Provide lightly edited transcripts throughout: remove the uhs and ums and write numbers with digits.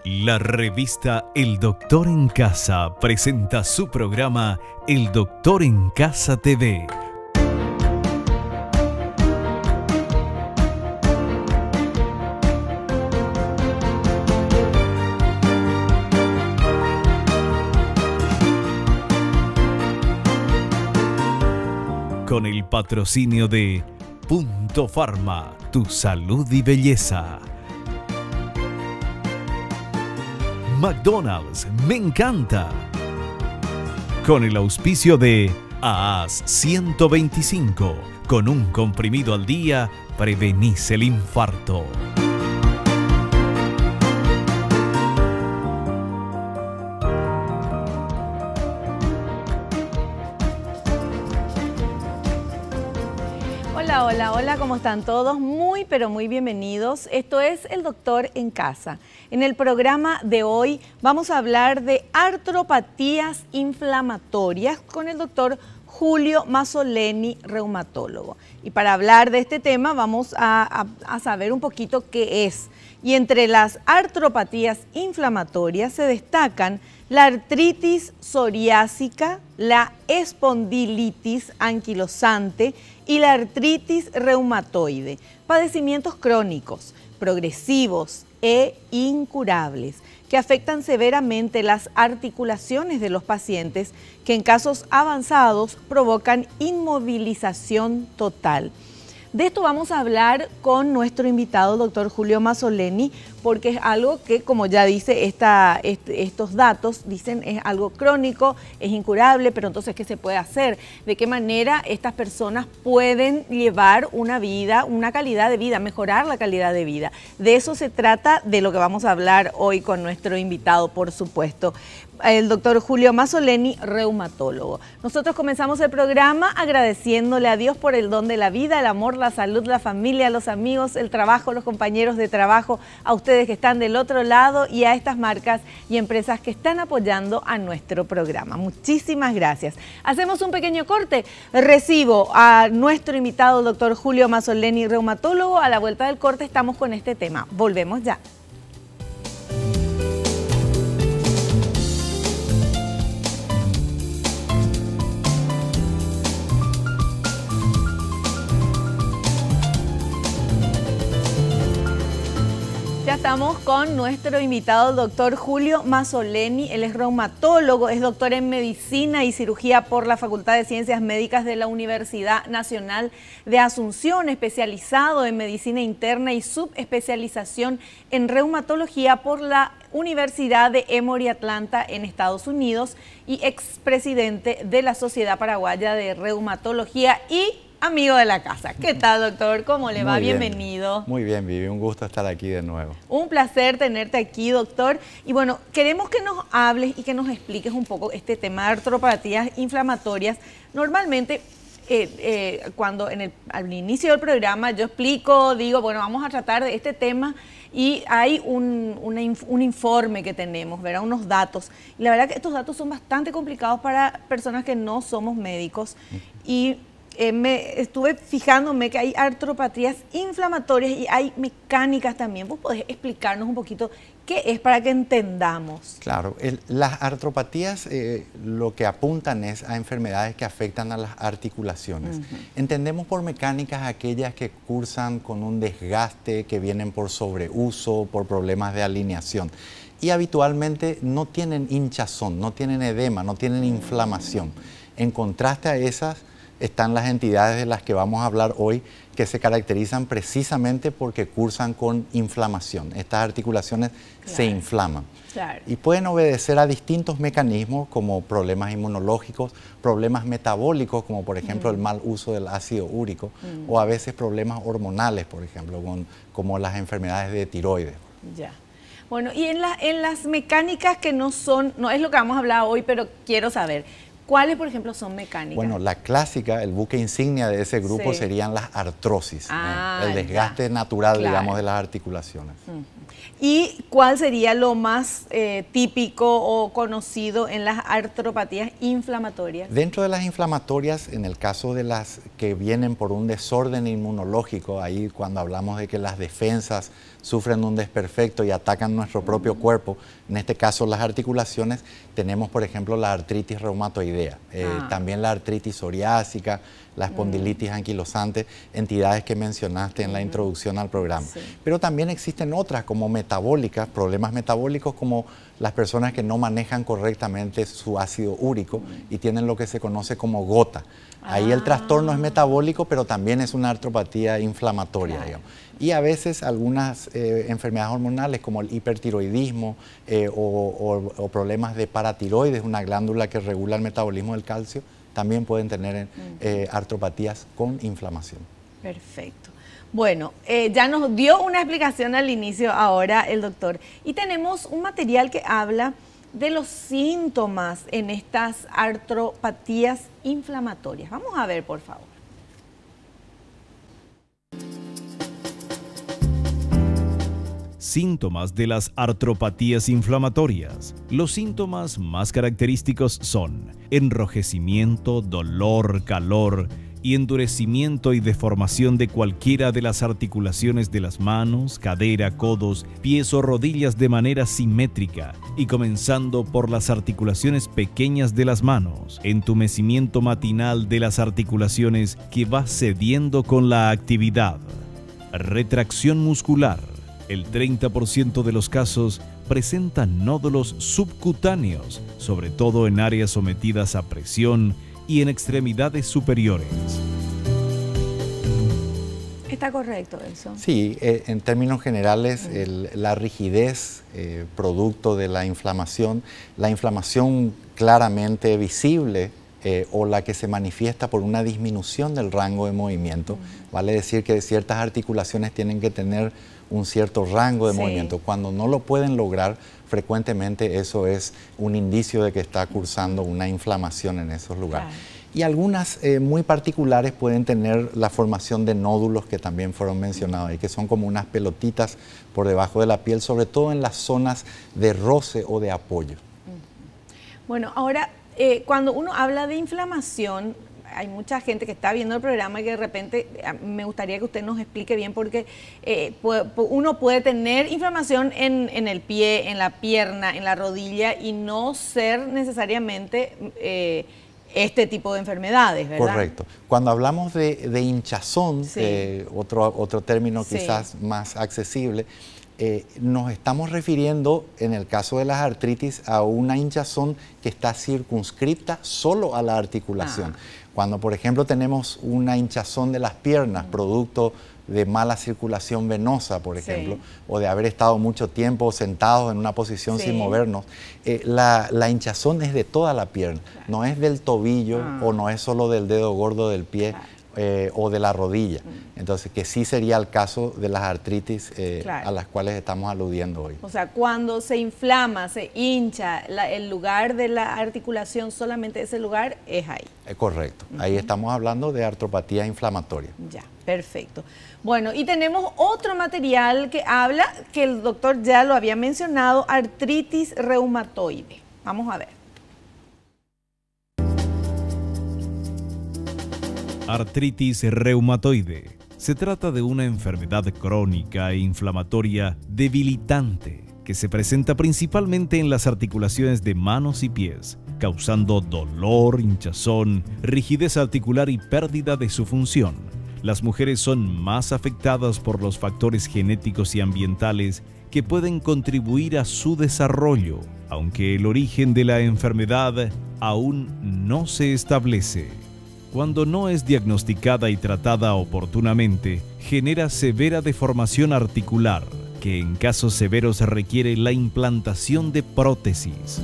La revista El Doctor en Casa presenta su programa El Doctor en Casa TV. Con el patrocinio de Punto Pharma, tu salud y belleza. McDonald's, me encanta. Con el auspicio de AAS 125, con un comprimido al día, prevenís el infarto. Hola, ¿cómo están todos? Muy, pero muy bienvenidos. Esto es El Doctor en Casa. En el programa de hoy vamos a hablar de artropatías inflamatorias con el doctor Julio Masoleni, reumatólogo. Y para hablar de este tema vamos a saber un poquito qué es. Y entre las artropatías inflamatorias se destacan la artritis psoriásica, la espondilitis anquilosante y la artritis reumatoide, padecimientos crónicos, progresivos e incurables, que afectan severamente las articulaciones de los pacientes, que en casos avanzados provocan inmovilización total. De esto vamos a hablar con nuestro invitado, el doctor Julio Masoleni, porque es algo que, como ya dice estos datos, dicen es algo crónico, es incurable, pero entonces, ¿qué se puede hacer? ¿De qué manera estas personas pueden llevar una vida, una calidad de vida, mejorar la calidad de vida? De eso se trata, de lo que vamos a hablar hoy con nuestro invitado, por supuesto. El doctor Julio Masoleni, reumatólogo. Nosotros comenzamos el programa agradeciéndole a Dios por el don de la vida, el amor, la salud, la familia, los amigos, el trabajo, los compañeros de trabajo, a ustedes que están del otro lado y a estas marcas y empresas que están apoyando a nuestro programa. Muchísimas gracias. Hacemos un pequeño corte. Recibo a nuestro invitado, el doctor Julio Masoleni, reumatólogo. A la vuelta del corte estamos con este tema. Volvemos ya. Ya estamos con nuestro invitado, el doctor Julio Masoleni. Él es reumatólogo, es doctor en Medicina y Cirugía por la Facultad de Ciencias Médicas de la Universidad Nacional de Asunción, especializado en Medicina Interna y subespecialización en Reumatología por la Universidad de Emory Atlanta en Estados Unidos y expresidente de la Sociedad Paraguaya de Reumatología y amigo de la casa. ¿Qué tal, doctor? ¿Cómo le va? Muy bien. Bienvenido. Muy bien, Vivi. Un gusto estar aquí de nuevo. Un placer tenerte aquí, doctor. Y bueno, queremos que nos hables y que nos expliques un poco este tema de artropatías inflamatorias. Normalmente, cuando al inicio del programa yo explico, digo, bueno, vamos a tratar de este tema y hay un informe que tenemos, ¿verdad? Unos datos. Y la verdad que estos datos son bastante complicados para personas que no somos médicos. Y estuve fijándome que hay artropatías inflamatorias y hay mecánicas también. ¿Vos podés explicarnos un poquito qué es para que entendamos? Claro, las artropatías lo que apuntan es a enfermedades que afectan a las articulaciones. Entendemos por mecánicas aquellas que cursan con un desgaste, que vienen por sobreuso, por problemas de alineación. Y habitualmente no tienen hinchazón, no tienen edema, no tienen inflamación. En contraste a esas, están las entidades de las que vamos a hablar hoy, que se caracterizan precisamente porque cursan con inflamación. Estas articulaciones se inflaman. Y pueden obedecer a distintos mecanismos como problemas inmunológicos, problemas metabólicos como por ejemplo el mal uso del ácido úrico o a veces problemas hormonales, por ejemplo, como las enfermedades de tiroides. Ya. Bueno, y en las mecánicas que no es lo que vamos a hablar hoy, pero quiero saber, ¿cuáles, por ejemplo, son mecánicas? Bueno, la clásica, el buque insignia de ese grupo serían las artrosis, el desgaste natural, digamos, de las articulaciones. ¿Y cuál sería lo más típico o conocido en las artropatías inflamatorias? Dentro de las inflamatorias, en el caso de las que vienen por un desorden inmunológico, ahí cuando hablamos de que las defensas sufren un desperfecto y atacan nuestro propio cuerpo, en este caso las articulaciones, tenemos por ejemplo la artritis reumatoidea, también la artritis psoriásica, la espondilitis anquilosante, entidades que mencionaste en la introducción al programa. Sí. Pero también existen otras como metabólicas, problemas metabólicos como las personas que no manejan correctamente su ácido úrico y tienen lo que se conoce como gota. Ahí el trastorno es metabólico, pero también es una artropatía inflamatoria, claro, digamos. Y a veces algunas enfermedades hormonales como el hipertiroidismo o problemas de paratiroides, una glándula que regula el metabolismo del calcio, también pueden tener artropatías con inflamación. Perfecto. Bueno, ya nos dio una explicación al inicio ahora el doctor. Y tenemos un material que habla de los síntomas en estas artropatías inflamatorias. Vamos a ver, por favor. Síntomas de las artropatías inflamatorias. Los síntomas más característicos son enrojecimiento, dolor, calor y endurecimiento y deformación de cualquiera de las articulaciones de las manos, cadera, codos, pies o rodillas de manera simétrica y comenzando por las articulaciones pequeñas de las manos, entumecimiento matinal de las articulaciones que va cediendo con la actividad, retracción muscular. El 30% de los casos presentan nódulos subcutáneos, sobre todo en áreas sometidas a presión y en extremidades superiores. ¿Está correcto eso? Sí, en términos generales, la rigidez producto de la inflamación claramente visible o la que se manifiesta por una disminución del rango de movimiento, vale decir que ciertas articulaciones tienen que tener un cierto rango de movimiento. Cuando no lo pueden lograr, frecuentemente eso es un indicio de que está cursando una inflamación en esos lugares. Claro. Y algunas muy particulares pueden tener la formación de nódulos que también fueron mencionados y que son como unas pelotitas por debajo de la piel, sobre todo en las zonas de roce o de apoyo. Bueno, ahora cuando uno habla de inflamación, hay mucha gente que está viendo el programa y que de repente me gustaría que usted nos explique bien porque uno puede tener inflamación en el pie, en la pierna, en la rodilla y no ser necesariamente este tipo de enfermedades, ¿verdad? Correcto. Cuando hablamos de hinchazón, otro término quizás más accesible, nos estamos refiriendo, en el caso de las artritis, a una hinchazón que está circunscripta solo a la articulación. Cuando, por ejemplo, tenemos una hinchazón de las piernas, producto de mala circulación venosa, por ejemplo, o de haber estado mucho tiempo sentados en una posición sin movernos, la hinchazón es de toda la pierna, no es del tobillo o no es solo del dedo gordo del pie o de la rodilla. Entonces, que sí sería el caso de las artritis a las cuales estamos aludiendo hoy. O sea, cuando se inflama, se hincha el lugar de la articulación, solamente ese lugar es ahí. Correcto. Ahí estamos hablando de artropatía inflamatoria. Ya, perfecto. Bueno, y tenemos otro material que habla, que el doctor ya lo había mencionado, artritis reumatoide. Vamos a ver. Artritis reumatoide. Se trata de una enfermedad crónica e inflamatoria debilitante que se presenta principalmente en las articulaciones de manos y pies, causando dolor, hinchazón, rigidez articular y pérdida de su función. Las mujeres son más afectadas por los factores genéticos y ambientales que pueden contribuir a su desarrollo, aunque el origen de la enfermedad aún no se establece. Cuando no es diagnosticada y tratada oportunamente, genera severa deformación articular, que en casos severos requiere la implantación de prótesis.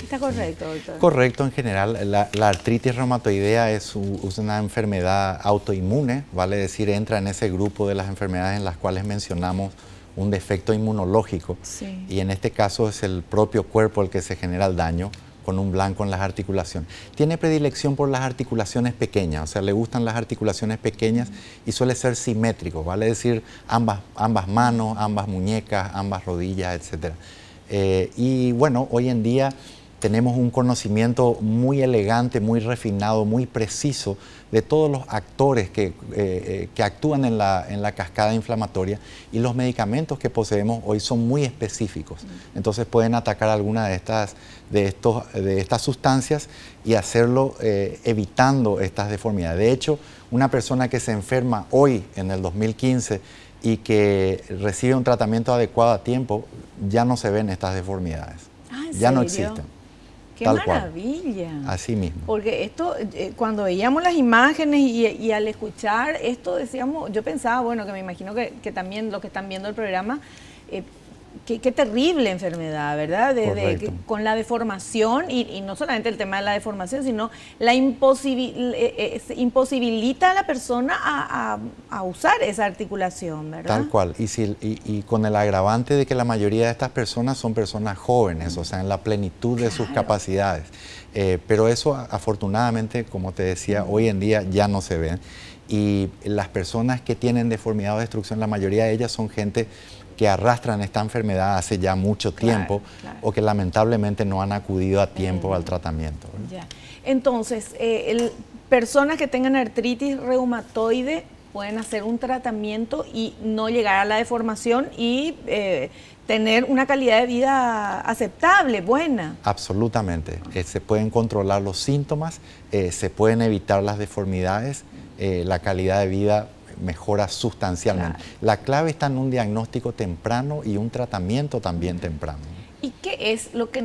¿Está correcto, doctor? Correcto, en general, la artritis reumatoidea es una enfermedad autoinmune, vale decir, entra en ese grupo de las enfermedades en las cuales mencionamos un defecto inmunológico, y en este caso es el propio cuerpo el que se genera el daño, con un blanco en las articulaciones. Tiene predilección por las articulaciones pequeñas, o sea, le gustan las articulaciones pequeñas y suele ser simétrico, vale decir ambas manos, ambas muñecas, ambas rodillas, etc. Y bueno, hoy en día tenemos un conocimiento muy elegante, muy refinado, muy preciso de todos los actores que actúan en la cascada inflamatoria, y los medicamentos que poseemos hoy son muy específicos. Entonces pueden atacar alguna de estas sustancias y hacerlo evitando estas deformidades. De hecho, una persona que se enferma hoy, en el 2015, y que recibe un tratamiento adecuado a tiempo, ya no se ven estas deformidades. Ya no existen. ¡Qué maravilla! Así mismo. Porque esto, cuando veíamos las imágenes y al escuchar esto, decíamos, yo pensaba, bueno, que me imagino que también los que están viendo el programa, qué terrible enfermedad, ¿verdad? Con la deformación, y no solamente el tema de la deformación, sino la imposibilita a la persona a usar esa articulación, ¿verdad? Tal cual, y con el agravante de que la mayoría de estas personas son personas jóvenes, o sea, en la plenitud de sus capacidades. Pero eso, afortunadamente, como te decía, hoy en día ya no se ven. Y las personas que tienen deformidad o destrucción, la mayoría de ellas son gente que arrastran esta enfermedad hace ya mucho tiempo, o que lamentablemente no han acudido a tiempo al tratamiento. Ya. Entonces, personas que tengan artritis reumatoide pueden hacer un tratamiento y no llegar a la deformación y tener una calidad de vida aceptable, buena. Absolutamente. Se pueden controlar los síntomas, se pueden evitar las deformidades, la calidad de vida mejora sustancialmente. Claro. La clave está en un diagnóstico temprano y un tratamiento también temprano. ¿Y qué es lo que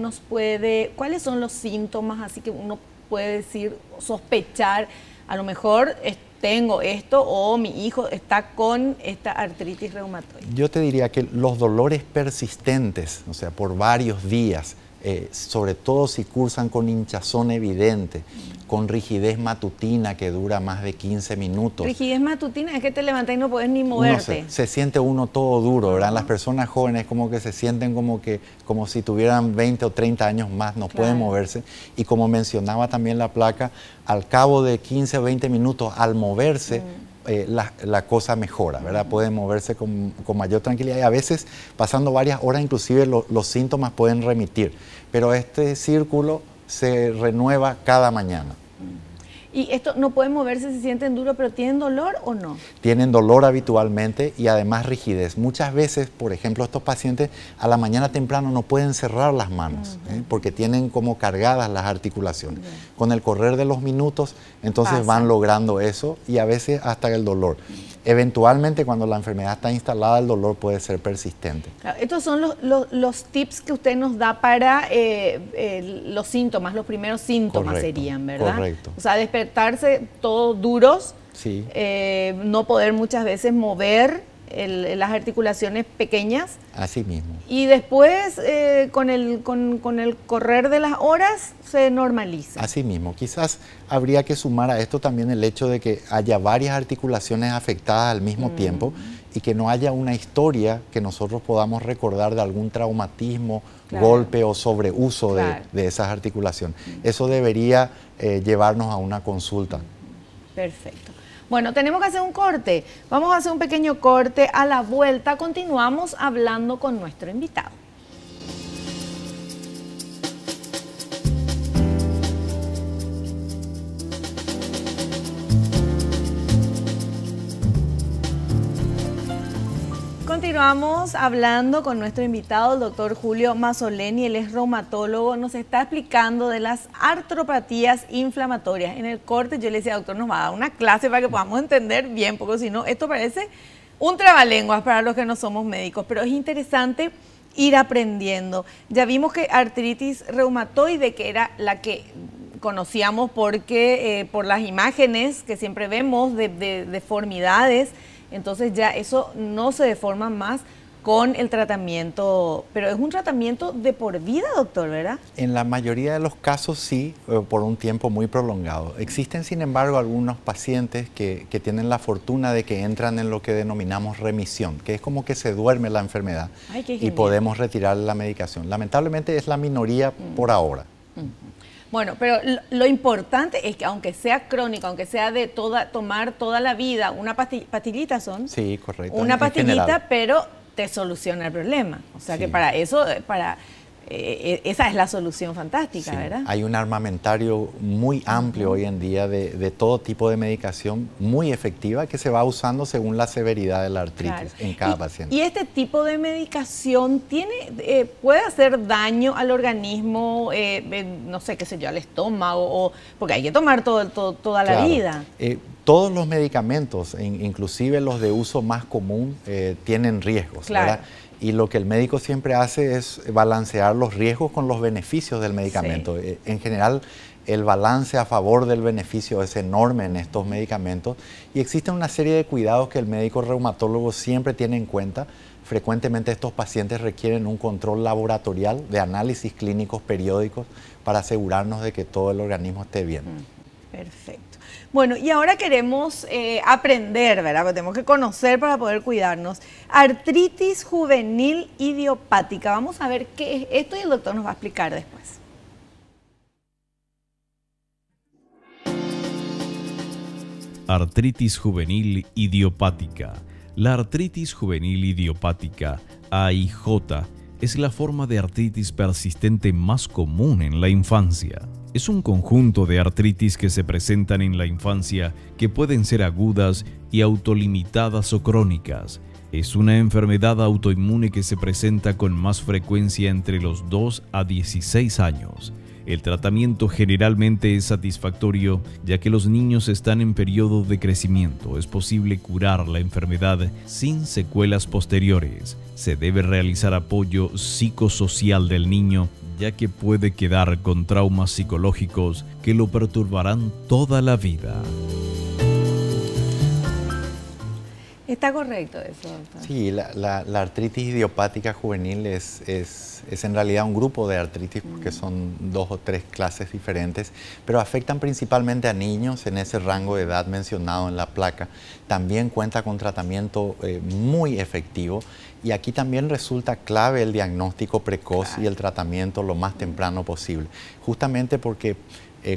cuáles son los síntomas, así que uno puede decir, sospechar, a lo mejor tengo esto o mi hijo está con esta artritis reumatoide? Yo te diría que los dolores persistentes, o sea, por varios días, sobre todo si cursan con hinchazón evidente, con rigidez matutina que dura más de 15 minutos. Rigidez matutina es que te levantas y no puedes ni moverte. Se siente uno todo duro, ¿verdad? Las personas jóvenes como que se sienten como si tuvieran 20 o 30 años más, no pueden moverse. Y como mencionaba también la placa, al cabo de 15 o 20 minutos, al moverse, la cosa mejora, ¿verdad? Pueden moverse con mayor tranquilidad, y a veces pasando varias horas inclusive los síntomas pueden remitir, pero este círculo se renueva cada mañana. ¿Y esto no pueden moverse, se sienten duros, pero tienen dolor o no? Tienen dolor habitualmente y además rigidez. Muchas veces, por ejemplo, estos pacientes a la mañana temprano no pueden cerrar las manos, porque tienen como cargadas las articulaciones. Con el correr de los minutos, entonces van logrando eso, y a veces hasta el dolor. Eventualmente, cuando la enfermedad está instalada, el dolor puede ser persistente. Claro, estos son los tips que usted nos da para los síntomas, los primeros síntomas. Correcto, serían, ¿verdad? Correcto. O sea, despertarse todos duros, sí. No poder muchas veces mover las articulaciones pequeñas. Así mismo. Y después, con el correr de las horas, se normaliza. Así mismo. Quizás habría que sumar a esto también el hecho de que haya varias articulaciones afectadas al mismo tiempo, y que no haya una historia que nosotros podamos recordar de algún traumatismo, golpe o sobreuso de esas articulaciones. Eso debería llevarnos a una consulta. Perfecto. Bueno, tenemos que hacer un corte. Vamos a hacer un pequeño corte. A la vuelta continuamos hablando con nuestro invitado. Continuamos hablando con nuestro invitado, el doctor Julio Mazzoleni. Él es reumatólogo, nos está explicando de las artropatías inflamatorias. En el corte yo le decía, doctor, nos va a dar una clase para que podamos entender bien, porque si no, esto parece un trabalenguas para los que no somos médicos, pero es interesante ir aprendiendo. Ya vimos que artritis reumatoide, que era la que conocíamos porque por las imágenes que siempre vemos de deformidades, entonces ya eso no se deforma más con el tratamiento, pero es un tratamiento de por vida, doctor, ¿verdad? En la mayoría de los casos sí, por un tiempo muy prolongado. Existen, sin embargo, algunos pacientes que tienen la fortuna de que entran en lo que denominamos remisión, que es como que se duerme la enfermedad. Ay, qué y genial. Podemos retirar la medicación. Lamentablemente es la minoría por ahora. Bueno, pero lo importante es que aunque sea crónico, aunque sea de tomar toda la vida, una pastillita son. Sí, correcto. Una pastillita, pero te soluciona el problema. O sea que para eso, esa es la solución fantástica, Sí, ¿verdad? hay un armamentario muy amplio hoy en día de todo tipo de medicación muy efectiva que se va usando según la severidad de la artritis en cada paciente. ¿Y este tipo de medicación puede hacer daño al organismo, no sé, qué sé yo, al estómago, porque hay que tomar toda la vida? Todos los medicamentos, inclusive los de uso más común, tienen riesgos, ¿verdad? Y lo que el médico siempre hace es balancear los riesgos con los beneficios del medicamento. Sí. En general, el balance a favor del beneficio es enorme en estos medicamentos y existen una serie de cuidados que el médico reumatólogo siempre tiene en cuenta. Frecuentemente estos pacientes requieren un control laboratorial de análisis clínicos periódicos para asegurarnos de que todo el organismo esté bien. Perfecto. Bueno, y ahora queremos aprender, ¿verdad? Porque tenemos que conocer para poder cuidarnos. Artritis juvenil idiopática. Vamos a ver qué es esto y el doctor nos va a explicar después. Artritis juvenil idiopática. La artritis juvenil idiopática, AIJ, es la forma de artritis persistente más común en la infancia. Es un conjunto de artritis que se presentan en la infancia que pueden ser agudas y autolimitadas o crónicas. Es una enfermedad autoinmune que se presenta con más frecuencia entre los 2 a 16 años. El tratamiento generalmente es satisfactorio, ya que los niños están en periodo de crecimiento. Es posible curar la enfermedad sin secuelas posteriores. Se debe realizar apoyo psicosocial del niño, ya que puede quedar con traumas psicológicos que lo perturbarán toda la vida. ¿Está correcto eso, doctor? Sí, la artritis idiopática juvenil es en realidad un grupo de artritis porque son 2 o 3 clases diferentes, pero afectan principalmente a niños en ese rango de edad mencionado en la placa. También cuenta con tratamiento muy efectivo y aquí también resulta clave el diagnóstico precoz y el tratamiento lo más temprano posible, justamente porque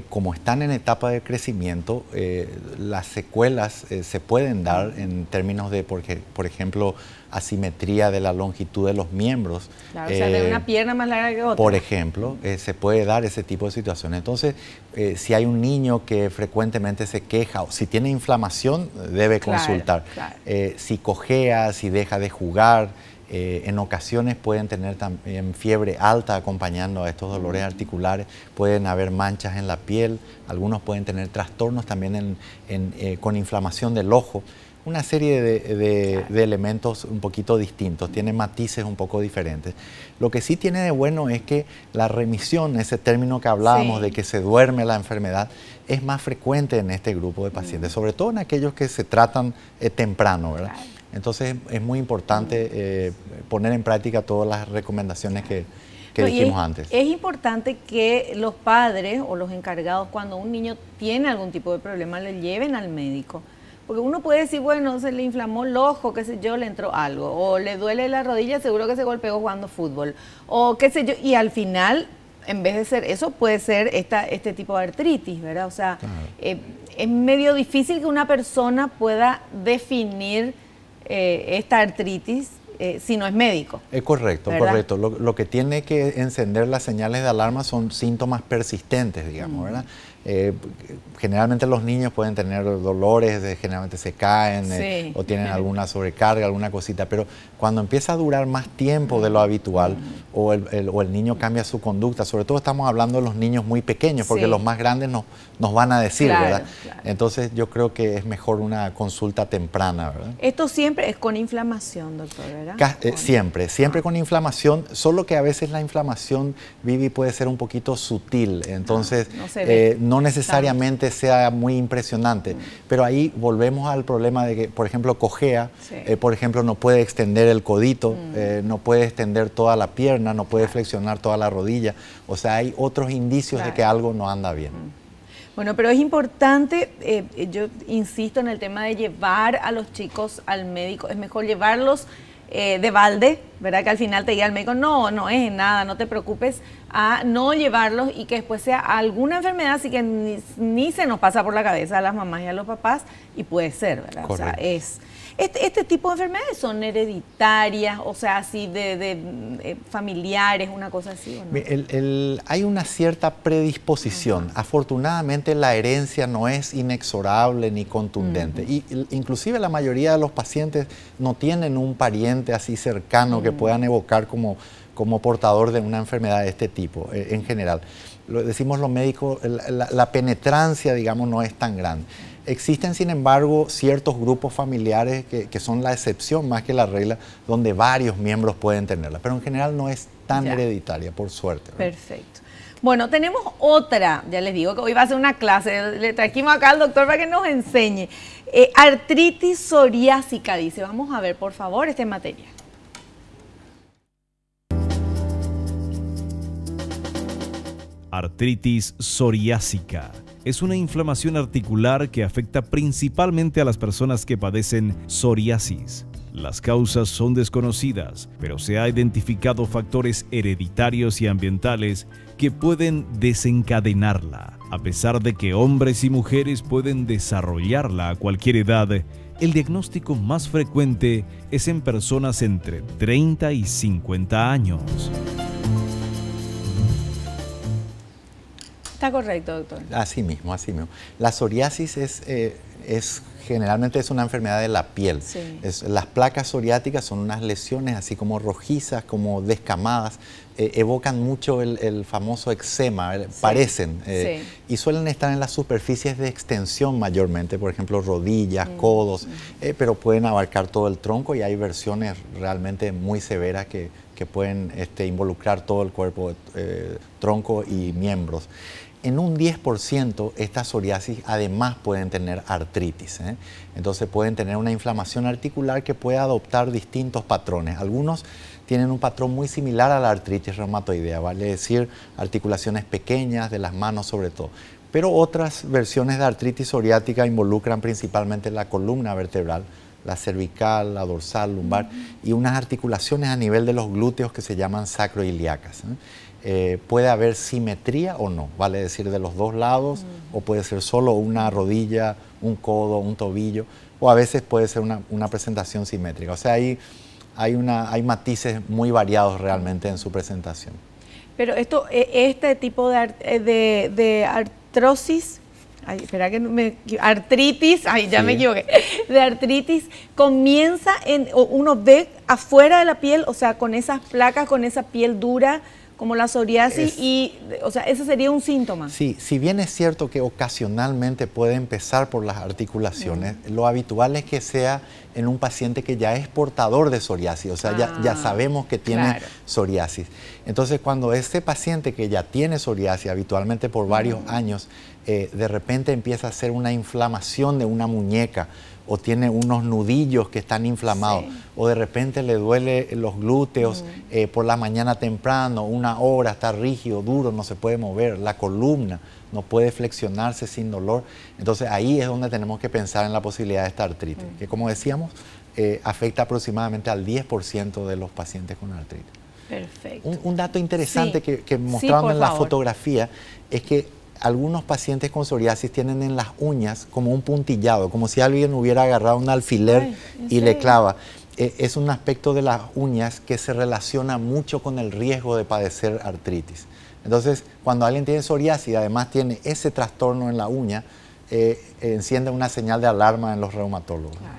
como están en etapa de crecimiento, las secuelas se pueden dar en términos de, por ejemplo, asimetría de la longitud de los miembros. Claro, o sea, de una pierna más larga que otra. Por ejemplo, se puede dar ese tipo de situaciones. Entonces, si hay un niño que frecuentemente se queja o si tiene inflamación, debe consultar. Claro. Si cojea, si deja de jugar, en ocasiones pueden tener también fiebre alta acompañando a estos dolores articulares, pueden haber manchas en la piel, algunos pueden tener trastornos también con inflamación del ojo, una serie de elementos un poquito distintos, tiene matices un poco diferentes. Lo que sí tiene de bueno es que la remisión, ese término que hablábamos de que se duerme la enfermedad, es más frecuente en este grupo de pacientes, sobre todo en aquellos que se tratan temprano, ¿verdad? Claro. Entonces es muy importante poner en práctica todas las recomendaciones que dijimos antes. Es importante que los padres o los encargados, cuando un niño tiene algún tipo de problema, le lleven al médico. Porque uno puede decir, bueno, se le inflamó el ojo, qué sé yo, le entró algo, o le duele la rodilla, seguro que se golpeó jugando fútbol, o qué sé yo, y al final, en vez de ser eso, puede ser este tipo de artritis, ¿verdad? O sea, es medio difícil que una persona pueda definir esta artritis si no es médico. Es correcto, ¿verdad? Correcto. Lo que tiene que encender las señales de alarma son síntomas persistentes, digamos, ¿verdad? Generalmente los niños pueden tener dolores, generalmente se caen o tienen alguna sobrecarga, alguna cosita, pero cuando empieza a durar más tiempo de lo habitual o el niño cambia su conducta, sobre todo estamos hablando de los niños muy pequeños, porque los más grandes nos van a decir, ¿verdad? Claro. Entonces yo creo que es mejor una consulta temprana, ¿verdad? Esto siempre es con inflamación, doctor, ¿verdad? Siempre con inflamación, solo que a veces la inflamación, Vivi, puede ser un poquito sutil, entonces no necesariamente sea muy impresionante, pero ahí volvemos al problema de que, por ejemplo, cojea, por ejemplo, no puede extender el codito, no puede extender toda la pierna, no puede flexionar toda la rodilla, o sea, hay otros indicios de que algo no anda bien. Bueno, pero es importante, yo insisto en el tema de llevar a los chicos al médico, es mejor llevarlos de balde, ¿verdad? Que al final te diga el médico, no es nada, no te preocupes, a no llevarlos y que después sea alguna enfermedad, así que ni se nos pasa por la cabeza a las mamás y a los papás, y puede ser, ¿verdad? Correcto. O sea, Este tipo de enfermedades son hereditarias, o sea, así de familiares, una cosa así, ¿o no? Hay una cierta predisposición. Afortunadamente la herencia no es inexorable ni contundente. Y inclusive la mayoría de los pacientes no tienen un pariente así cercano que puedan evocar como portador de una enfermedad de este tipo, en general. Lo decimos los médicos, la penetrancia, digamos, no es tan grande. Existen, sin embargo, ciertos grupos familiares que son la excepción más que la regla, donde varios miembros pueden tenerla, pero en general no es tan hereditaria, por suerte, ¿verdad? Perfecto. Bueno, tenemos otra, ya les digo que hoy va a ser una clase, le trajimos acá al doctor para que nos enseñe. Artritis psoriásica, dice. Vamos a ver, por favor, esta materia. Artritis psoriásica es una inflamación articular que afecta principalmente a las personas que padecen psoriasis. Las causas son desconocidas, pero se ha identificado factores hereditarios y ambientales que pueden desencadenarla. A pesar de que hombres y mujeres pueden desarrollarla a cualquier edad, el diagnóstico más frecuente es en personas entre 30 y 50 años. Está correcto, doctor. Así mismo, así mismo. La psoriasis generalmente es una enfermedad de la piel. Sí. Las placas psoriáticas son unas lesiones así como rojizas, como descamadas, evocan mucho el famoso eczema, parecen, y suelen estar en las superficies de extensión mayormente, por ejemplo rodillas, codos, pero pueden abarcar todo el tronco y hay versiones realmente muy severas que pueden involucrar todo el cuerpo, tronco y miembros. En un 10% estas psoriasis además pueden tener artritis, entonces pueden tener una inflamación articular que puede adoptar distintos patrones. Algunos tienen un patrón muy similar a la artritis reumatoidea, vale decir articulaciones pequeñas de las manos sobre todo. Pero otras versiones de artritis psoriática involucran principalmente la columna vertebral, la cervical, la dorsal, lumbar y unas articulaciones a nivel de los glúteos que se llaman sacroiliacas. Puede haber simetría o no, vale decir de los dos lados, o puede ser solo una rodilla, un codo, un tobillo, o a veces puede ser una presentación simétrica. O sea, hay matices muy variados realmente en su presentación. Pero este tipo de artrosis, artritis, me equivoqué, de artritis comienza uno ve afuera de la piel, o sea, con esas placas, con esa piel dura, como la psoriasis, o sea, ese sería un síntoma. Sí, si bien es cierto que ocasionalmente puede empezar por las articulaciones, lo habitual es que sea en un paciente que ya es portador de psoriasis, o sea, ya sabemos que tiene psoriasis. Entonces, cuando este paciente que ya tiene psoriasis, habitualmente por varios años, de repente empieza a hacer una inflamación de una muñeca, o tiene unos nudillos que están inflamados, o de repente le duele los glúteos por la mañana temprano, una hora, está rígido, duro, no se puede mover, la columna no puede flexionarse sin dolor. Entonces ahí es donde tenemos que pensar en la posibilidad de esta artritis, que como decíamos, afecta aproximadamente al 10% de los pacientes con artritis. Perfecto. Un dato interesante que mostraban en la fotografía es que algunos pacientes con psoriasis tienen en las uñas como un puntillado, como si alguien hubiera agarrado un alfiler y le clava. Es un aspecto de las uñas que se relaciona mucho con el riesgo de padecer artritis. Entonces, cuando alguien tiene psoriasis y además tiene ese trastorno en la uña, enciende una señal de alarma en los reumatólogos. Claro.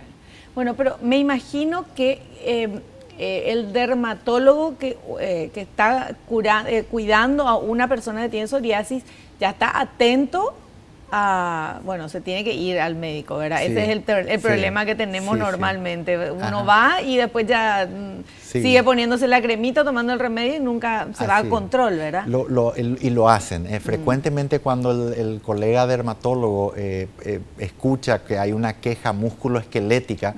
Bueno, pero me imagino que el dermatólogo que está cuidando a una persona que tiene psoriasis ya está atento a, bueno, se tiene que ir al médico, ¿verdad? Sí, ese es el problema que tenemos normalmente. Uno va y después ya sigue poniéndose la cremita, tomando el remedio y nunca se va al control, ¿verdad? Y lo hacen. Frecuentemente cuando el colega dermatólogo escucha que hay una queja musculoesquelética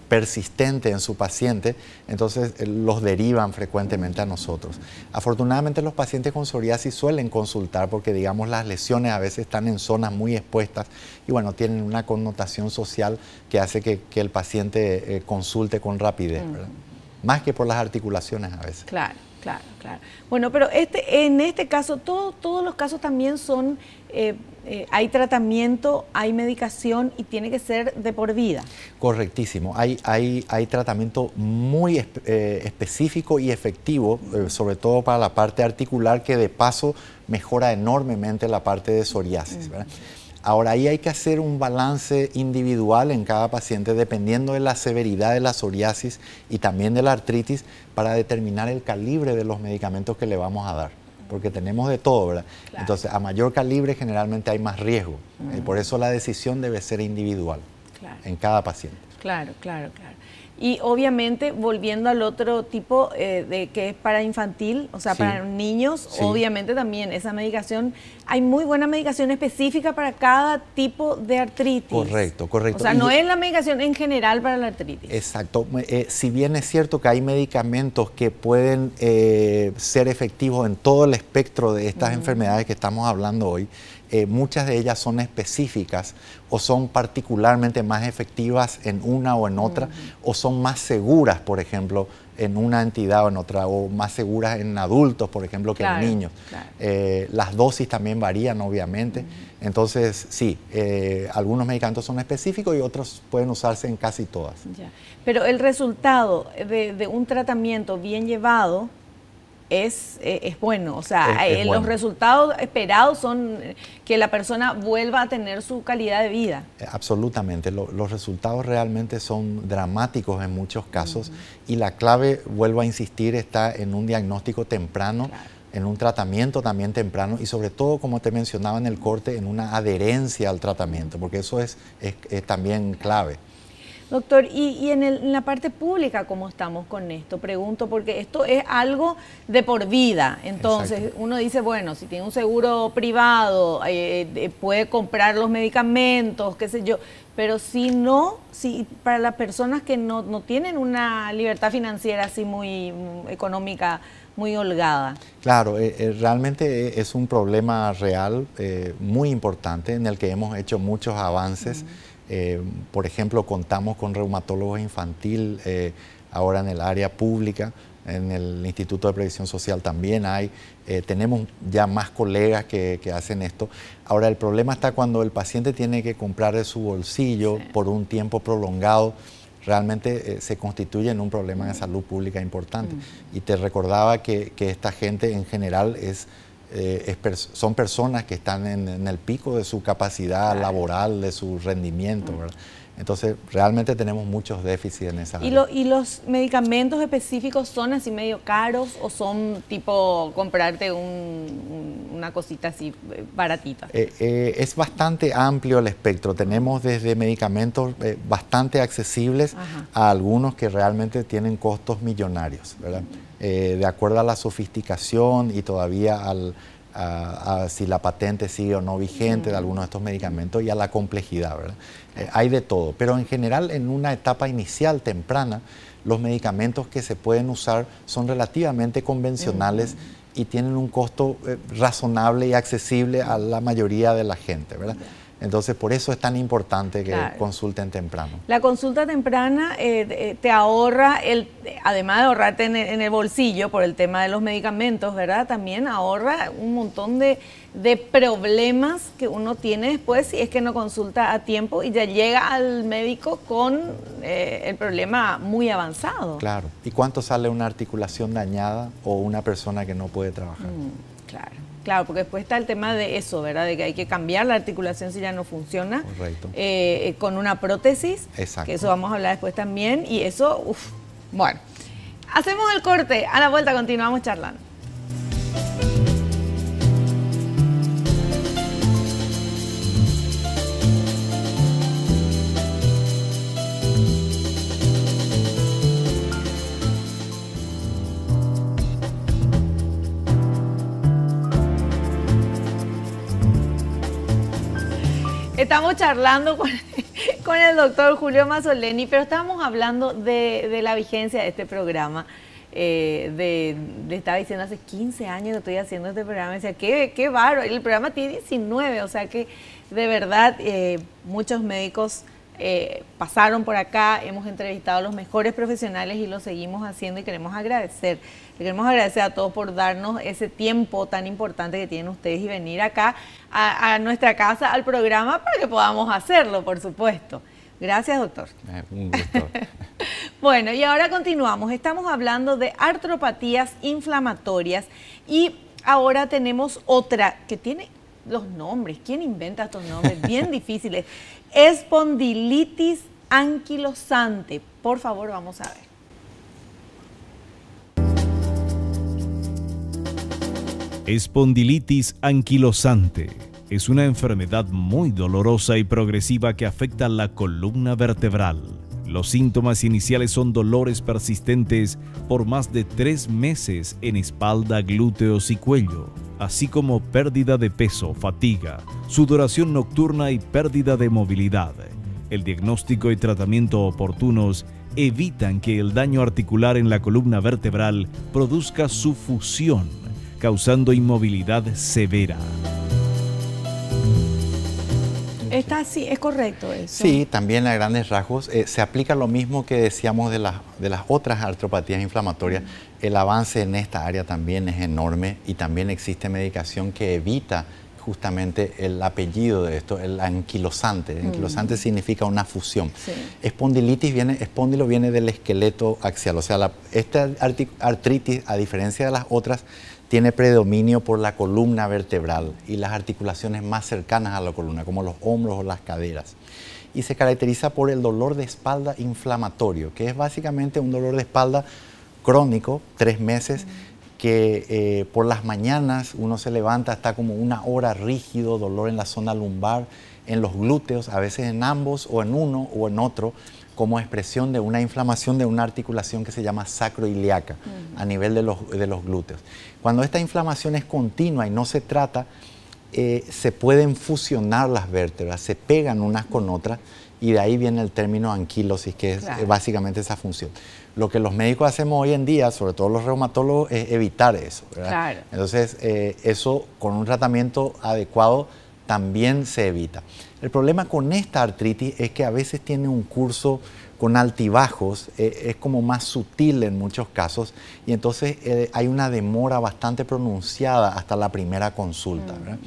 persistente en su paciente, entonces los derivan frecuentemente a nosotros. Afortunadamente los pacientes con psoriasis suelen consultar porque, digamos, las lesiones a veces están en zonas muy expuestas y, bueno, tienen una connotación social que hace que el paciente consulte con rapidez, ¿verdad? más que por las articulaciones a veces. Claro, claro, claro. Bueno, pero en este caso, todos los casos también son, hay tratamiento, hay medicación y tiene que ser de por vida. Correctísimo. Hay tratamiento muy específico y efectivo, sobre todo para la parte articular, que de paso mejora enormemente la parte de psoriasis, ¿verdad? Ahora, ahí hay que hacer un balance individual en cada paciente dependiendo de la severidad de la psoriasis y también de la artritis para determinar el calibre de los medicamentos que le vamos a dar, porque tenemos de todo, ¿verdad? Claro. Entonces, a mayor calibre generalmente hay más riesgo, por eso la decisión debe ser individual, claro, en cada paciente. Claro, claro, claro. Y obviamente, volviendo al otro tipo de que es para infantil, o sea, sí, para niños, sí, obviamente también esa medicación, hay muy buena medicación específica para cada tipo de artritis. Correcto, correcto. O sea, no es la medicación en general para la artritis. Exacto. Si bien es cierto que hay medicamentos que pueden ser efectivos en todo el espectro de estas enfermedades que estamos hablando hoy, muchas de ellas son específicas o son particularmente más efectivas en una o en otra, o son más seguras, por ejemplo, en una entidad o en otra, o más seguras en adultos, por ejemplo, que en niños. Claro. Las dosis también varían, obviamente. Entonces, sí, algunos medicamentos son específicos y otros pueden usarse en casi todas. Ya. Pero el resultado de un tratamiento bien llevado es bueno, o sea, es bueno. Los resultados esperados son que la persona vuelva a tener su calidad de vida. Absolutamente, los resultados realmente son dramáticos en muchos casos y la clave, vuelvo a insistir, está en un diagnóstico temprano, claro, en un tratamiento también temprano y sobre todo, como te mencionaba en el corte, en una adherencia al tratamiento, porque eso es también clave. Doctor, y en la parte pública, ¿cómo estamos con esto? Pregunto, porque esto es algo de por vida. Entonces, exacto, uno dice, bueno, si tiene un seguro privado, puede comprar los medicamentos, qué sé yo. Pero si no, para las personas que no tienen una libertad financiera así muy económica, muy holgada. Claro, realmente es un problema real, muy importante, en el que hemos hecho muchos avances. Por ejemplo, contamos con reumatólogos infantil ahora en el área pública, en el Instituto de Previsión Social también hay, tenemos ya más colegas que hacen esto. Ahora, el problema está cuando el paciente tiene que comprar de su bolsillo, sí, por un tiempo prolongado, realmente se constituye en un problema de salud pública importante. Y te recordaba que esta gente en general son personas que están en el pico de su capacidad, claro, laboral, de su rendimiento, ¿verdad? Entonces, realmente tenemos muchos déficits en esa área. ¿Y los medicamentos específicos son así medio caros o son tipo comprarte una cosita así baratita? Es bastante amplio el espectro. Tenemos desde medicamentos bastante accesibles, ajá, a algunos que realmente tienen costos millonarios, ¿verdad? De acuerdo a la sofisticación y todavía a si la patente sigue o no vigente de algunos de estos medicamentos y a la complejidad, ¿verdad? Hay de todo, pero en general en una etapa inicial temprana los medicamentos que se pueden usar son relativamente convencionales y tienen un costo razonable y accesible a la mayoría de la gente, ¿verdad? Entonces, por eso es tan importante que, claro, consulten temprano. La consulta temprana te ahorra, además de ahorrarte en el bolsillo por el tema de los medicamentos, ¿verdad? También ahorra un montón de problemas que uno tiene después si es que no consulta a tiempo y ya llega al médico con el problema muy avanzado. Claro. ¿Y cuánto sale una articulación dañada o una persona que no puede trabajar? Claro. Claro, porque después está el tema de eso, ¿verdad? De que hay que cambiar la articulación si ya no funciona. Correcto. Con una prótesis. Exacto. Que eso vamos a hablar después también. Y eso, bueno. Hacemos el corte. A la vuelta continuamos charlando. Estamos charlando con el doctor Julio Mazzoleni, pero estábamos hablando de la vigencia de este programa. Le estaba diciendo, hace 15 años que estoy haciendo este programa, decía, qué bárbaro, el programa tiene 19, o sea que de verdad muchos médicos pasaron por acá, hemos entrevistado a los mejores profesionales y lo seguimos haciendo y queremos agradecer. Le queremos agradecer a todos por darnos ese tiempo tan importante que tienen ustedes y venir acá a nuestra casa, al programa, para que podamos hacerlo, por supuesto. Gracias, doctor. Un gusto. Bueno, y ahora continuamos. Estamos hablando de artropatías inflamatorias y ahora tenemos otra que tiene los nombres. ¿Quién inventa estos nombres? Bien difíciles. Espondilitis anquilosante. Por favor, vamos a ver. Espondilitis anquilosante es una enfermedad muy dolorosa y progresiva que afecta la columna vertebral. Los síntomas iniciales son dolores persistentes por más de 3 meses en espalda, glúteos y cuello, así como pérdida de peso, fatiga, sudoración nocturna y pérdida de movilidad. El diagnóstico y tratamiento oportunos evitan que el daño articular en la columna vertebral produzca su fusión, causando inmovilidad severa. Está así, es correcto eso. Sí, también a grandes rasgos se aplica lo mismo que decíamos de las otras artropatías inflamatorias. El avance en esta área también es enorme y también existe medicación que evita justamente el apellido de esto, el anquilosante. Anquilosante significa una fusión. Sí. Espóndilo viene del esqueleto axial, o sea, esta artritis, a diferencia de las otras, tiene predominio por la columna vertebral y las articulaciones más cercanas a la columna, como los hombros o las caderas. Y se caracteriza por el dolor de espalda inflamatorio, que es básicamente un dolor de espalda crónico, 3 meses, que por las mañanas uno se levanta, está como 1 hora rígido, dolor en la zona lumbar, en los glúteos, a veces en ambos o en uno o en otro, como expresión de una inflamación de una articulación que se llama sacroiliaca a nivel de los glúteos. Cuando esta inflamación es continua y no se trata, se pueden fusionar las vértebras, se pegan unas con otras y de ahí viene el término anquilosis, que es básicamente esa función. Lo que los médicos hacemos hoy en día, sobre todo los reumatólogos, es evitar eso, ¿verdad? Claro. Entonces, eso con un tratamiento adecuado también se evita. El problema con esta artritis es que a veces tiene un curso con altibajos, es como más sutil en muchos casos y entonces hay una demora bastante pronunciada hasta la primera consulta, ¿verdad?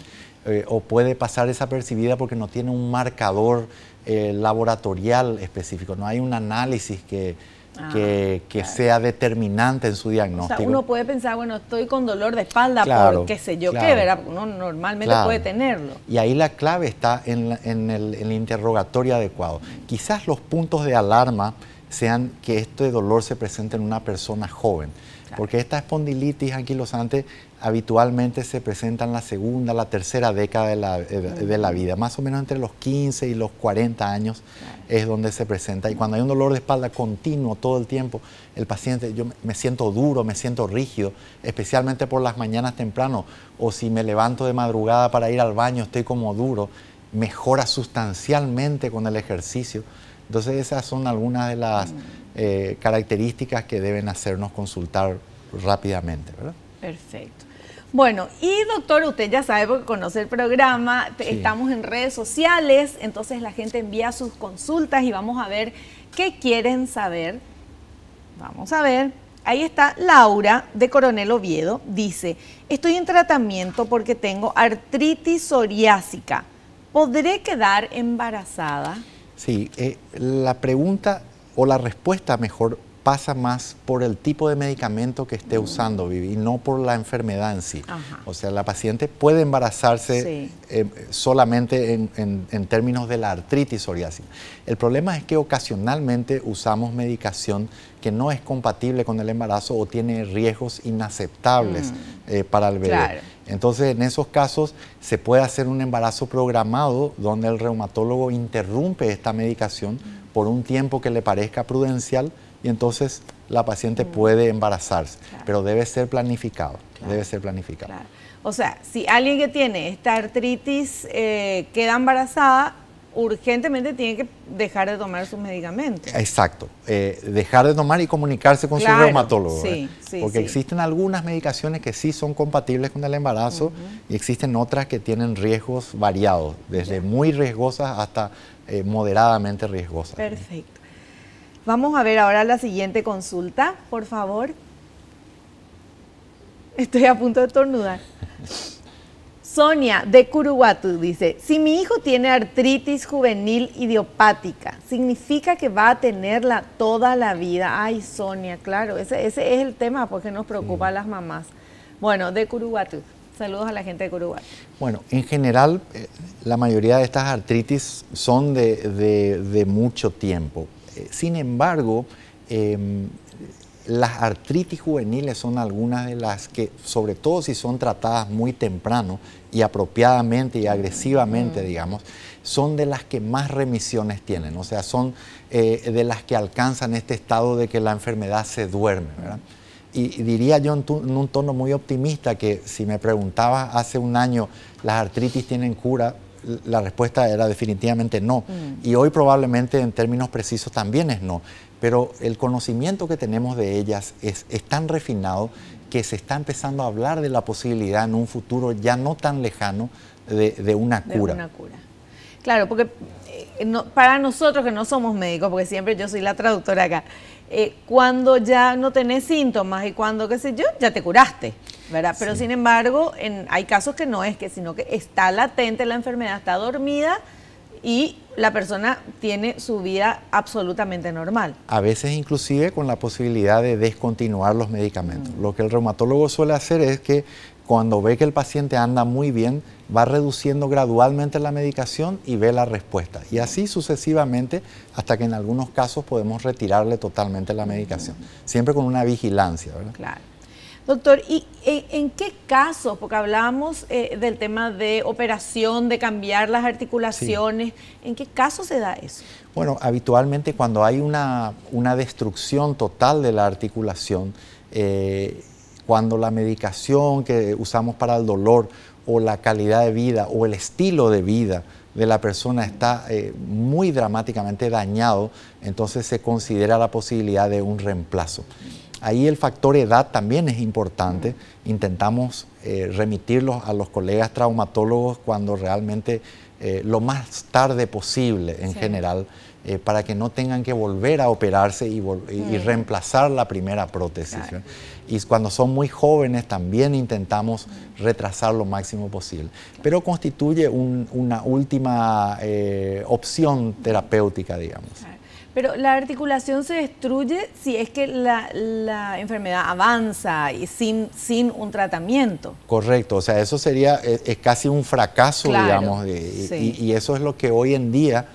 O puede pasar desapercibida porque no tiene un marcador laboratorial específico, no hay un análisis que sea determinante en su diagnóstico. O sea, uno puede pensar, bueno, estoy con dolor de espalda por qué sé yo qué, ¿verdad? Uno normalmente puede tenerlo. Y ahí la clave está en el interrogatorio adecuado. Quizás los puntos de alarma sean que este dolor se presente en una persona joven, porque esta espondilitis anquilosante habitualmente se presenta en la segunda, la tercera década de la vida, más o menos entre los 15 y los 40 años es donde se presenta. Y cuando hay un dolor de espalda continuo todo el tiempo, el paciente, yo me siento duro, me siento rígido, especialmente por las mañanas temprano, o si me levanto de madrugada para ir al baño, estoy como duro, mejora sustancialmente con el ejercicio. Entonces esas son algunas de las características que deben hacernos consultar rápidamente, ¿verdad? Perfecto. Bueno, y doctor, usted ya sabe porque conoce el programa, estamos en redes sociales, entonces la gente envía sus consultas y vamos a ver qué quieren saber. Vamos a ver, ahí está Laura de Coronel Oviedo, dice, estoy en tratamiento porque tengo artritis psoriásica, ¿podré quedar embarazada? Sí, la pregunta o la respuesta mejor pasa más por el tipo de medicamento que esté usando, Vivi, y no por la enfermedad en sí. O sea, la paciente puede embarazarse solamente en términos de la artritis psoriásica. El problema es que ocasionalmente usamos medicación que no es compatible con el embarazo o tiene riesgos inaceptables para el bebé. Claro. Entonces, en esos casos se puede hacer un embarazo programado donde el reumatólogo interrumpe esta medicación por un tiempo que le parezca prudencial y entonces la paciente puede embarazarse, pero debe ser planificado, debe ser planificado. Claro. O sea, si alguien que tiene esta artritis queda embarazada, urgentemente tiene que dejar de tomar sus medicamentos. Exacto, dejar de tomar y comunicarse con su reumatólogo. Porque existen algunas medicaciones que sí son compatibles con el embarazo y existen otras que tienen riesgos variados, desde muy riesgosas hasta moderadamente riesgosa. Perfecto. Vamos a ver ahora la siguiente consulta, por favor. Estoy a punto de estornudar. Sonia, de Curuguatú, dice, si mi hijo tiene artritis juvenil idiopática, ¿significa que va a tenerla toda la vida? Ay, Sonia, claro, ese es el tema porque nos preocupa a las mamás. Bueno, de Curuguatú, saludos a la gente de Curuguatú. Bueno, en general, la mayoría de estas artritis son de mucho tiempo. Sin embargo, las artritis juveniles son algunas de las que, sobre todo si son tratadas muy temprano y apropiadamente y agresivamente, digamos, son de las que más remisiones tienen, o sea, son de las que alcanzan este estado de que la enfermedad se duerme, ¿verdad? Y diría yo en un tono muy optimista que si me preguntabas hace un año, ¿las artritis tienen cura? La respuesta era definitivamente no. Y hoy probablemente en términos precisos también es no. Pero el conocimiento que tenemos de ellas es tan refinado que se está empezando a hablar de la posibilidad en un futuro ya no tan lejano de una cura. De una cura. Claro, porque para nosotros que no somos médicos, porque siempre yo soy la traductora acá, cuando ya no tenés síntomas y cuando, qué sé yo, ya te curaste, ¿verdad? Pero sin embargo, hay casos que no es que, sino que está latente la enfermedad, está dormida y la persona tiene su vida absolutamente normal. A veces inclusive con la posibilidad de descontinuar los medicamentos. Lo que el reumatólogo suele hacer es que cuando ve que el paciente anda muy bien, va reduciendo gradualmente la medicación y ve la respuesta. Y así sucesivamente hasta que en algunos casos podemos retirarle totalmente la medicación. Siempre con una vigilancia, ¿verdad? Claro. Doctor, ¿y en qué casos? Porque hablábamos del tema de operación, de cambiar las articulaciones. Sí. ¿En qué casos se da eso? Bueno, habitualmente cuando hay una destrucción total de la articulación, cuando la medicación que usamos para el dolor o la calidad de vida o el estilo de vida de la persona está muy dramáticamente dañado, entonces se considera la posibilidad de un reemplazo. Ahí el factor edad también es importante. Intentamos remitirlos a los colegas traumatólogos cuando realmente lo más tarde posible en general, para que no tengan que volver a operarse y reemplazar la primera prótesis. Claro. Y cuando son muy jóvenes también intentamos retrasar lo máximo posible. Pero constituye una última opción terapéutica, digamos. Claro. Pero la articulación se destruye si es que la enfermedad avanza y sin un tratamiento. Correcto, o sea, eso sería es casi un fracaso, claro, digamos, y eso es lo que hoy en día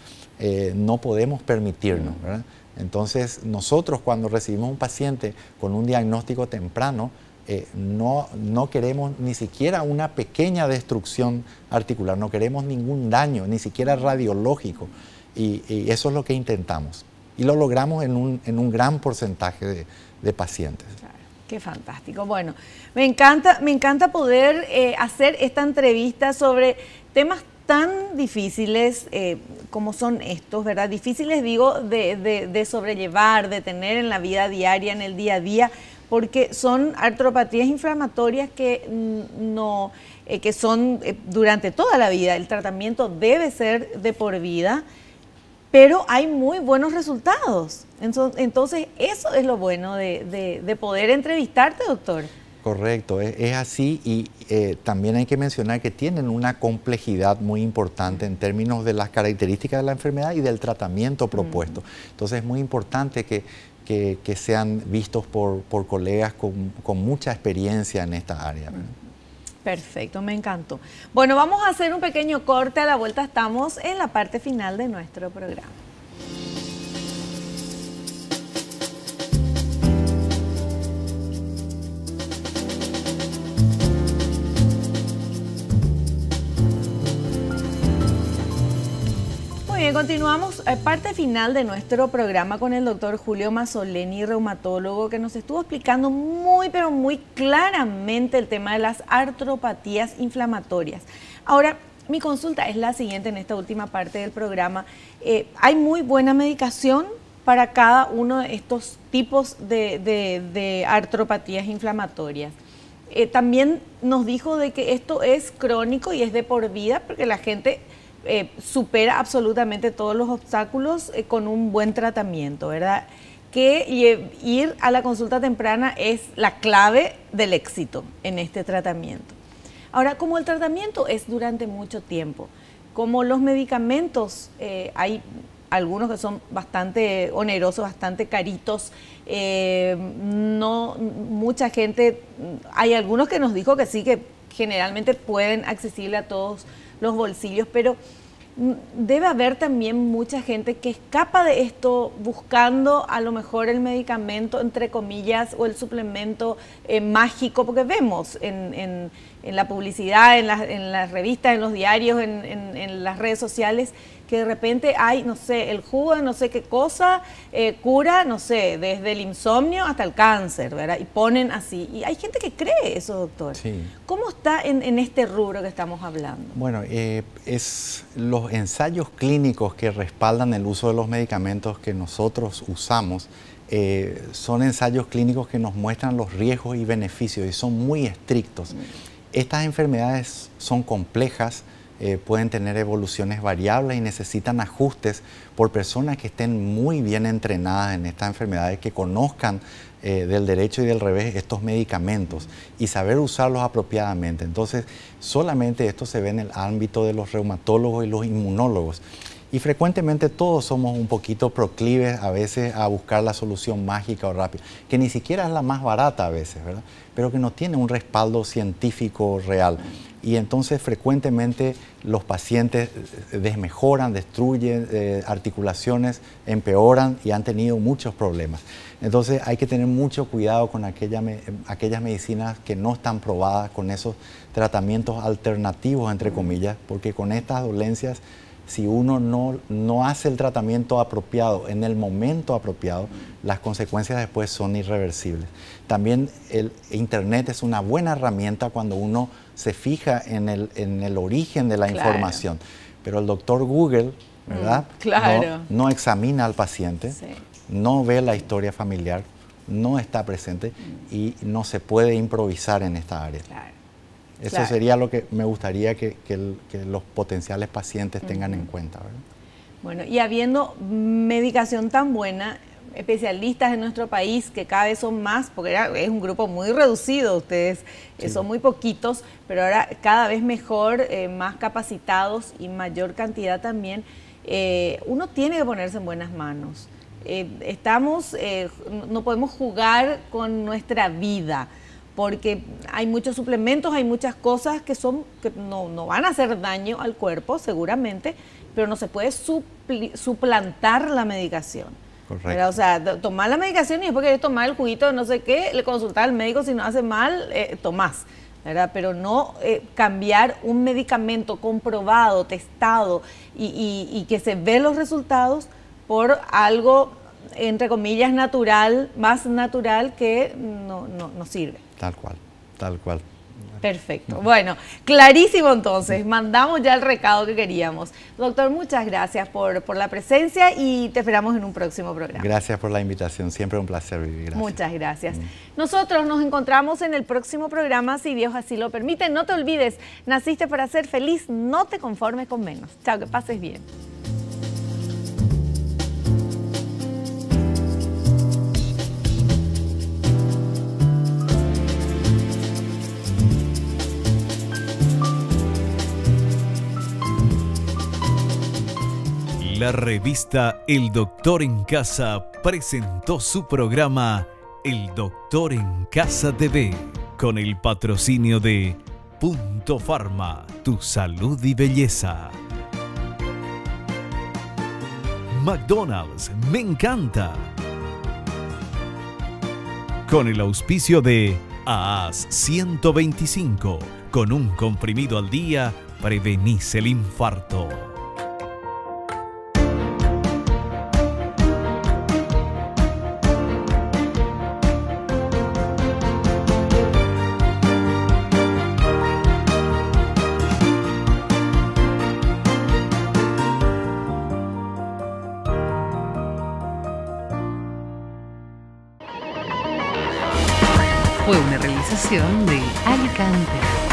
no podemos permitirnos, ¿verdad? Entonces, nosotros cuando recibimos un paciente con un diagnóstico temprano, no queremos ni siquiera una pequeña destrucción articular, no queremos ningún daño, ni siquiera radiológico. Y eso es lo que intentamos. Y lo logramos en un gran porcentaje de pacientes. Claro, qué fantástico. Bueno, me encanta poder hacer esta entrevista sobre temas tan difíciles como son estos, ¿verdad? Difíciles, digo, de sobrellevar, de tener en la vida diaria, en el día a día, porque son artropatías inflamatorias que que son durante toda la vida. El tratamiento debe ser de por vida, pero hay muy buenos resultados. Entonces, eso es lo bueno de poder entrevistarte, doctor. Correcto, es así, y también hay que mencionar que tienen una complejidad muy importante en términos de las características de la enfermedad y del tratamiento propuesto. Entonces es muy importante que sean vistos por colegas con mucha experiencia en esta área. Perfecto, me encantó. Bueno, vamos a hacer un pequeño corte. A la vuelta estamos en la parte final de nuestro programa. Muy bien, continuamos parte final de nuestro programa con el doctor Julio Mazzoleni, reumatólogo, que nos estuvo explicando muy, pero muy claramente el tema de las artropatías inflamatorias. Ahora, mi consulta es la siguiente en esta última parte del programa. ¿Hay muy buena medicación para cada uno de estos tipos de artropatías inflamatorias? También nos dijo de que esto es crónico y es de por vida, porque la gente supera absolutamente todos los obstáculos con un buen tratamiento, ¿verdad? Que ir a la consulta temprana es la clave del éxito en este tratamiento. Ahora, como el tratamiento es durante mucho tiempo, como los medicamentos, hay algunos que son bastante onerosos, bastante caritos, mucha gente, hay algunos que nos dijo que sí, que generalmente pueden accesible a todos los bolsillos, pero debe haber también mucha gente que escapa de esto buscando a lo mejor el medicamento, entre comillas, o el suplemento mágico, porque vemos en la publicidad, en las revistas, en los diarios, en las redes sociales, que de repente hay, no sé, el jugo de no sé qué cosa cura, no sé, desde el insomnio hasta el cáncer, ¿verdad? Y ponen así. Y hay gente que cree eso, doctor. Sí. ¿Cómo está en este rubro que estamos hablando? Bueno, es los ensayos clínicos que respaldan el uso de los medicamentos que nosotros usamos. Son ensayos clínicos que nos muestran los riesgos y beneficios y son muy estrictos. Estas enfermedades son complejas, pueden tener evoluciones variables y necesitan ajustes por personas que estén muy bien entrenadas en estas enfermedades, que conozcan del derecho y del revés estos medicamentos y saber usarlos apropiadamente. Entonces, solamente esto se ve en el ámbito de los reumatólogos y los inmunólogos. Y frecuentemente todos somos un poquito proclives a veces a buscar la solución mágica o rápida, que ni siquiera es la más barata a veces, ¿verdad? Pero que no tiene un respaldo científico real. Y entonces frecuentemente los pacientes desmejoran, destruyen articulaciones, empeoran y han tenido muchos problemas. Entonces hay que tener mucho cuidado con aquellas medicinas que no están probadas, con esos tratamientos alternativos, entre comillas, porque con estas dolencias, si uno no hace el tratamiento apropiado en el momento apropiado, las consecuencias después son irreversibles. También el Internet es una buena herramienta cuando uno se fija en el origen de la información. Pero el doctor Google, ¿verdad? Claro. No examina al paciente, sí, no ve la historia familiar, no está presente y no se puede improvisar en esta área. Claro. Eso sería lo que me gustaría que los potenciales pacientes tengan en cuenta, ¿verdad? Bueno, y habiendo medicación tan buena, especialistas en nuestro país, que cada vez son más, porque es un grupo muy reducido, ustedes sí, son muy poquitos, pero ahora cada vez mejor, más capacitados y mayor cantidad también, uno tiene que ponerse en buenas manos. No podemos jugar con nuestra vida, porque hay muchos suplementos, hay muchas cosas que no van a hacer daño al cuerpo, seguramente, pero no se puede suplantar la medicación. Correcto. O sea, tomar la medicación y después querés tomar el juguito de no sé qué, le consultar al médico, si no hace mal, tomás, ¿verdad? Pero no cambiar un medicamento comprobado, testado y que se ven los resultados por algo, entre comillas, natural, más natural, que no sirve. Tal cual, tal cual. Perfecto. Bueno, clarísimo entonces. Mandamos ya el recado que queríamos. Doctor, muchas gracias por la presencia y te esperamos en un próximo programa. Gracias por la invitación. Siempre un placer vivir. Gracias. Muchas gracias. Nosotros nos encontramos en el próximo programa, si Dios así lo permite. No te olvides, naciste para ser feliz, no te conformes con menos. Chao, que pases bien. La revista El Doctor en Casa presentó su programa El Doctor en Casa TV con el patrocinio de Punto Pharma, tu salud y belleza. McDonald's, me encanta. Con el auspicio de AAS 125, con un comprimido al día prevenís el infarto. Fue una realización de Alicante.